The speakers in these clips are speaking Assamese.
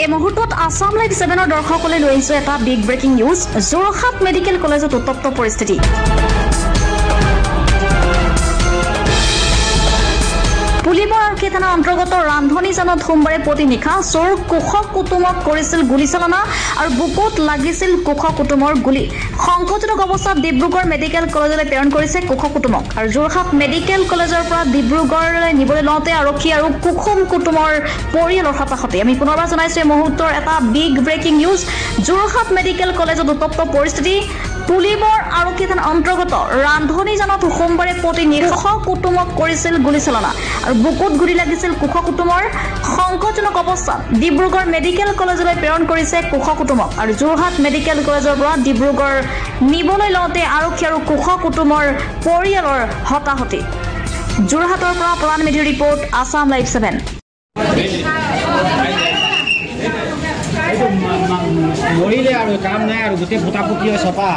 এই মুহূৰ্তত আসাম লাইভ 7 দৰ্শকলৈ লৈ আহিছো এটা big breaking news. Jorhat medical কলেজত উত্তপ্ত পৰিস্থিতি। পুলিবৰ আৰক্ষী থানাৰ অন্তৰ্গত ৰান্ধনীজানত সোমবাৰে প্ৰতি নিশা চোৰ কুশ কুটুমক কৰিছিল গুলীচালনা আৰু বুকুত লাগিছিল কুশ কুটুমৰ গুলী। সংকটজনক অৱস্থাত ডিব্ৰুগড় মেডিকেল কলেজলৈ প্ৰেৰণ কৰিছে কুশ কুটুমক আৰু যোৰহাট মেডিকেল কলেজৰ পৰা ডিব্ৰুগড়লৈ নিবলৈ লওঁতে আৰক্ষী আৰু কুসুম কুটুমৰ পৰিয়ালৰ হতাহতে। আমি পুনৰবাৰ জনাইছো এই মুহূৰ্তৰ এটা big breaking news. Jorhat medical কলেজত উত্তপ্ত পৰিস্থিতি। পুলিবৰ আৰক্ষী থানাৰ অন্তৰ্গত ৰান্ধনীজানত সোমবাৰে প্ৰতি নিশা কুটুমক কৰিছিল গুলীচালনা আৰু বুকুত গুলি লাগিছিল কুশ কুটুমৰ। সংকটজনক অৱস্থাত ডিব্ৰুগড় মেডিকেল কলেজলৈ প্ৰেৰণ কৰিছে কুশ কুটুমক আৰু যোৰহাট মেডিকেল কলেজৰ পৰা ডিব্ৰুগড় নিবলৈ লওঁতে আৰক্ষী আৰু কুশ কুটুমৰ পৰিয়ালৰ হতাহতি। যোৰহাটৰ পৰা প্ৰধান মেধিৰ ৰিপৰ্ট, আসাম লাইভ 7। মৰিলে আৰু কাম নাই আৰু গোটেই ফুটাফুটি চপা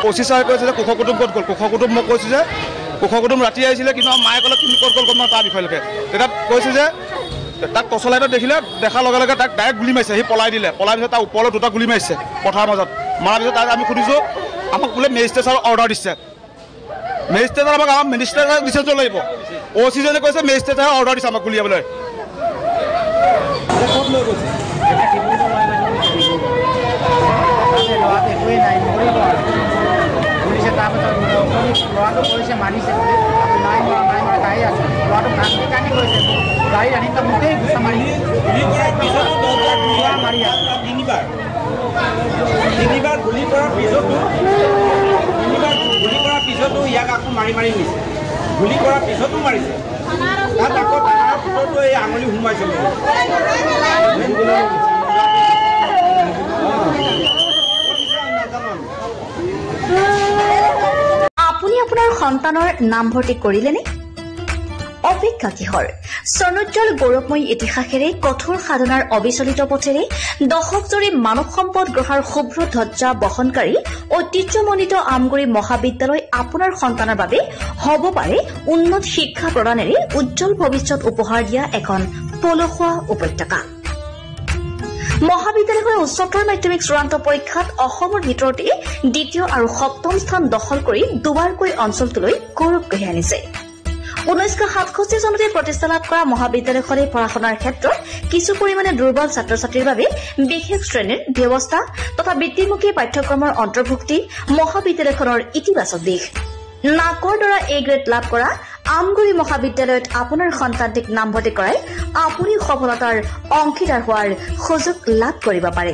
অচিচাৰে কৈছে যে কুশ কুটুম ক'ত গ'ল। কুশ কুটুম মই কৈছোঁ যে কুশ কুটুম ৰাতি আহিছিলে, কিন্তু মায়ে ক'লে তুমি ক'ত গ'ল গম তাৰ বিষয়লৈকে। তেতিয়া কৈছে যে তাক টৰ্চলাইটত দেখাৰ লগে লগে তাক ডাইৰেক্ট গুলি মাৰিছে। সি পলাই দিলে। পলাই পিছত তাৰ ওপৰলৈ দুটা গুলি মাৰিছে পথাৰৰ মাজত। মৰাৰ পিছত তাক আমি সুধিছোঁ, আমাক বোলে মেজিষ্ট্ৰেটৰ অৰ্ডাৰ দিছে। মেজিষ্ট্ৰেটৰ আমাক মেজিষ্ট্ৰেটৰ ডিচিশ্যন লাগিব। অচিজনে কৈছে মেজিষ্ট্ৰেটৰ অৰ্ডাৰ দিছে আমাক গুলিয়াবলৈ। ল'ৰাটো কৰিছে মাৰিছে নাই গাড়ী আছে। ল'ৰাটো কান্দি কান্দি কৰিছে, গাড়ী আনি তাক গোটেই গুচা মাৰি মাৰি আছে। তিনিবাৰ গুলি কৰাৰ পিছতো ইয়াক আকৌ মাৰি মাৰি নিছে। গুলি কৰাৰ পিছতো মাৰিছে। তাত আকৌ তাৰ ভিতৰতো এই আঙুলি সোমাইছিল। আপুনি আপোনাৰ সন্তানৰ নামভৰ্তি কৰিলেনে? অপেক্ষা কিহৰ? স্বৰ্ণোজ্জ্বল গৌৰৱময়ী ইতিহাসেৰে কঠোৰ সাধনাৰ অবিচলিত পথেৰে দশকজুৰি মানৱ সম্পদ গঢ়াৰ শুভ্ৰ ধ্বজা বহনকাৰী ঐতিহ্যমণ্ডিত আমগুৰি মহাবিদ্যালয় আপোনাৰ সন্তানৰ বাবে হ'ব পাৰে উন্নত শিক্ষা প্ৰদানেৰে উজ্জ্বল ভৱিষ্যত উপহাৰ দিয়া এখন পলসুৱা উপত্যকা। মহাবিদ্যালয়খনে উচ্চতৰ মাধ্যমিক চূড়ান্ত পৰীক্ষাত অসমৰ ভিতৰতে দ্বিতীয় আৰু সপ্তম স্থান দখল কৰি দুবাৰকৈ অঞ্চলটোলৈ গৌৰৱ কঢ়িয়াই আনিছে। 1967 চনতে প্ৰতিষ্ঠা লাভ কৰা মহাবিদ্যালয়খনে পঢ়া শুনাৰ ক্ষেত্ৰত কিছু পৰিমাণে দুৰ্বল ছাত্ৰ ছাত্ৰীৰ বাবে বিশেষ শ্ৰেণীৰ ব্যৱস্থা তথা বৃত্তিমুখী পাঠ্যক্ৰমৰ অন্তৰ্ভুক্তি মহাবিদ্যালয়খনৰ ইতিবাচক দিশ। নাকৰ দ্বাৰা এ গ্ৰেড লাভ কৰা আমগুৰি মহাবিদ্যালয়ত আপোনাৰ সন্তানটিক নামভৰ্তি কৰাই আপুনি সফলতাৰ অংশীদাৰ হোৱাৰ সুযোগ লাভ কৰিব পাৰে।